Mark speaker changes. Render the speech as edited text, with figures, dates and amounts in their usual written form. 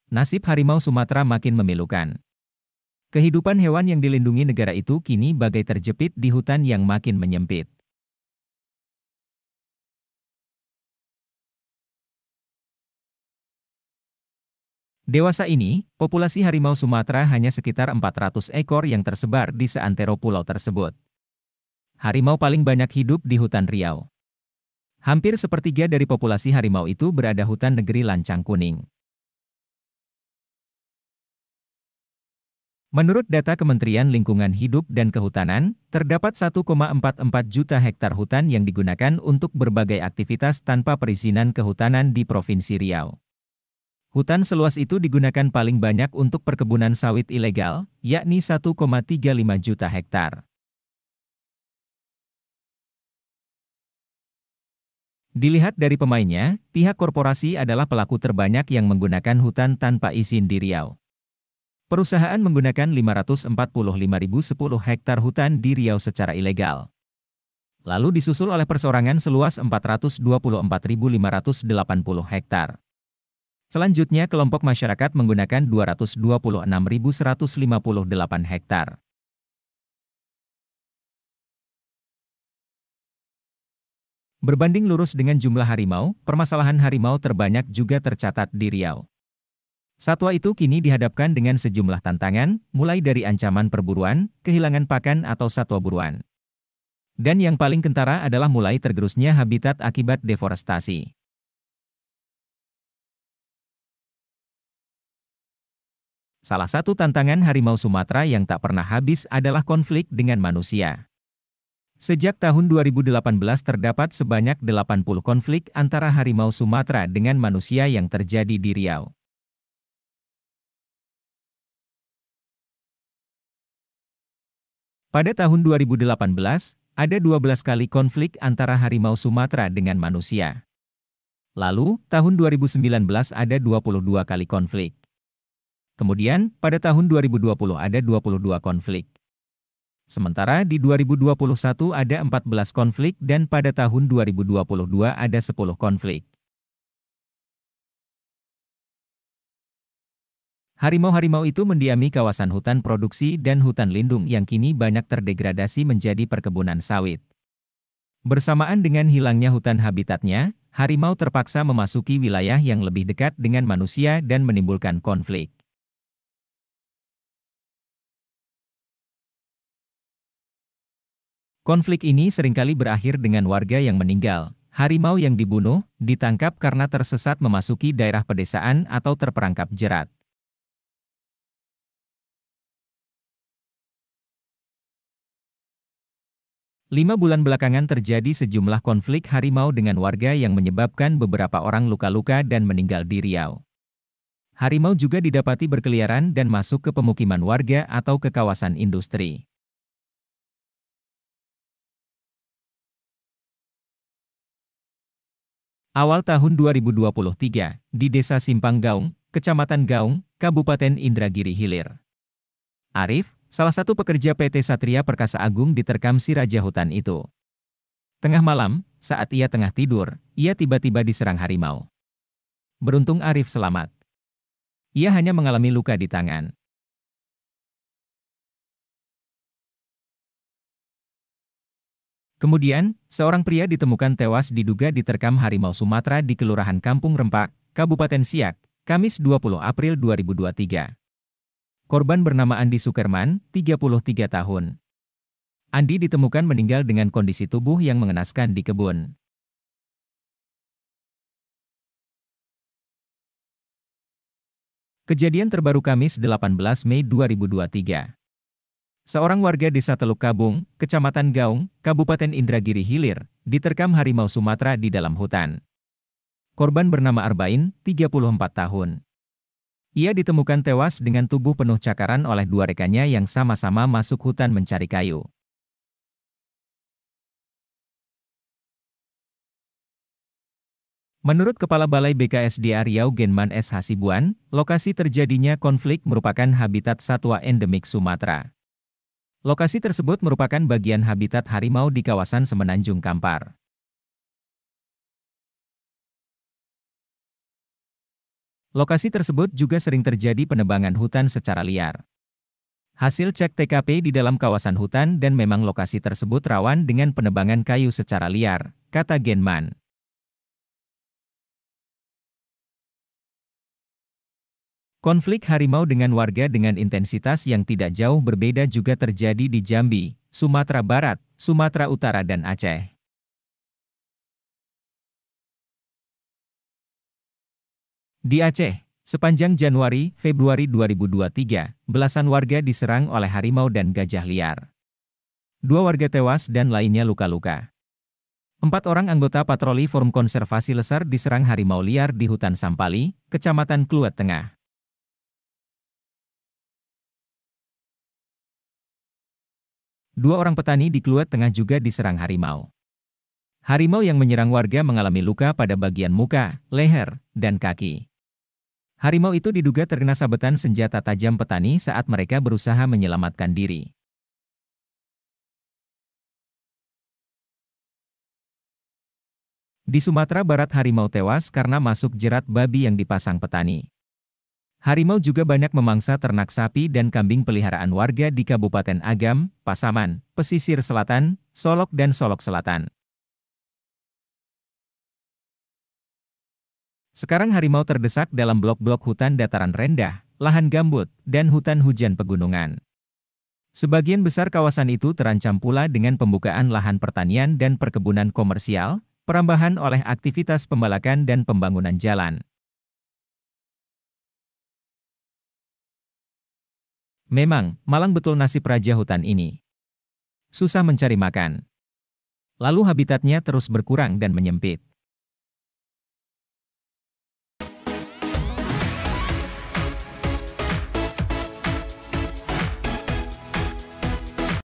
Speaker 1: Nasib harimau Sumatera makin memilukan. Kehidupan hewan yang dilindungi negara itu kini bagai terjepit di hutan yang makin menyempit. Dewasa ini, populasi harimau Sumatera hanya sekitar 400 ekor yang tersebar di seantero pulau tersebut. Harimau paling banyak hidup di hutan Riau. Hampir sepertiga dari populasi harimau itu berada hutan negeri Lancang Kuning. Menurut data Kementerian Lingkungan Hidup dan Kehutanan, terdapat 1,44 juta hektar hutan yang digunakan untuk berbagai aktivitas tanpa perizinan kehutanan di Provinsi Riau. Hutan seluas itu digunakan paling banyak untuk perkebunan sawit ilegal, yakni 1,35 juta hektar. Dilihat dari pemainnya, pihak korporasi adalah pelaku terbanyak yang menggunakan hutan tanpa izin di Riau. Perusahaan menggunakan 545.010 hektar hutan di Riau secara ilegal. Lalu disusul oleh perseorangan seluas 424.580 hektar. Selanjutnya kelompok masyarakat menggunakan 226.158 hektar. Berbanding lurus dengan jumlah harimau, permasalahan harimau terbanyak juga tercatat di Riau. Satwa itu kini dihadapkan dengan sejumlah tantangan, mulai dari ancaman perburuan, kehilangan pakan atau satwa buruan. Dan yang paling kentara adalah mulai tergerusnya habitat akibat deforestasi. Salah satu tantangan harimau Sumatera yang tak pernah habis adalah konflik dengan manusia. Sejak tahun 2018 terdapat sebanyak 80 konflik antara harimau Sumatera dengan manusia yang terjadi di Riau. Pada tahun 2018, ada 12 kali konflik antara harimau Sumatera dengan manusia. Lalu, tahun 2019 ada 22 kali konflik. Kemudian, pada tahun 2020 ada 22 konflik. Sementara di 2021 ada 14 konflik dan pada tahun 2022 ada 10 konflik. Harimau-harimau itu mendiami kawasan hutan produksi dan hutan lindung yang kini banyak terdegradasi menjadi perkebunan sawit. Bersamaan dengan hilangnya hutan habitatnya, harimau terpaksa memasuki wilayah yang lebih dekat dengan manusia dan menimbulkan konflik. Konflik ini seringkali berakhir dengan warga yang meninggal, harimau yang dibunuh, ditangkap karena tersesat memasuki daerah pedesaan atau terperangkap jerat. Lima bulan belakangan terjadi sejumlah konflik harimau dengan warga yang menyebabkan beberapa orang luka-luka dan meninggal di Riau. Harimau juga didapati berkeliaran dan masuk ke pemukiman warga atau ke kawasan industri. Awal tahun 2023, di Desa Simpang Gaung, Kecamatan Gaung, Kabupaten Indragiri Hilir. Arif, salah satu pekerja PT Satria Perkasa Agung diterkam si raja hutan itu. Tengah malam, saat ia tengah tidur, ia tiba-tiba diserang harimau. Beruntung Arif selamat. Ia hanya mengalami luka di tangan. Kemudian, seorang pria ditemukan tewas diduga diterkam harimau Sumatera di Kelurahan Kampung Rempak, Kabupaten Siak, Kamis 20 April 2023. Korban bernama Andi Sukerman, 33 tahun. Andi ditemukan meninggal dengan kondisi tubuh yang mengenaskan di kebun. Kejadian terbaru Kamis 18 Mei 2023. Seorang warga desa Teluk Kabung, Kecamatan Gaung, Kabupaten Indragiri Hilir, diterkam harimau Sumatera di dalam hutan. Korban bernama Arbain, 34 tahun. Ia ditemukan tewas dengan tubuh penuh cakaran oleh dua rekannya yang sama-sama masuk hutan mencari kayu. Menurut Kepala Balai BKSDA Riau Genman S. Hasibuan, lokasi terjadinya konflik merupakan habitat satwa endemik Sumatera. Lokasi tersebut merupakan bagian habitat harimau di kawasan Semenanjung Kampar. Lokasi tersebut juga sering terjadi penebangan hutan secara liar. Hasil cek TKP di dalam kawasan hutan dan memang lokasi tersebut rawan dengan penebangan kayu secara liar, kata Genman. Konflik harimau dengan warga dengan intensitas yang tidak jauh berbeda juga terjadi di Jambi, Sumatera Barat, Sumatera Utara dan Aceh. Di Aceh, sepanjang Januari-Februari 2023, belasan warga diserang oleh harimau dan gajah liar. 2 warga tewas dan lainnya luka-luka. 4 orang anggota patroli Forum Konservasi Lesar diserang harimau liar di hutan Sampali, Kecamatan Kluwet Tengah. 2 orang petani di Kluwet Tengah juga diserang harimau. Harimau yang menyerang warga mengalami luka pada bagian muka, leher, dan kaki. Harimau itu diduga terkena sabetan senjata tajam petani saat mereka berusaha menyelamatkan diri. Di Sumatera Barat harimau tewas karena masuk jerat babi yang dipasang petani. Harimau juga banyak memangsa ternak sapi dan kambing peliharaan warga di Kabupaten Agam, Pasaman, Pesisir Selatan, Solok dan Solok Selatan. Sekarang harimau terdesak dalam blok-blok hutan dataran rendah, lahan gambut, dan hutan hujan pegunungan. Sebagian besar kawasan itu terancam pula dengan pembukaan lahan pertanian dan perkebunan komersial, perambahan oleh aktivitas pembalakan dan pembangunan jalan. Memang, malang betul nasib raja hutan ini. Susah mencari makan. Lalu habitatnya terus berkurang dan menyempit.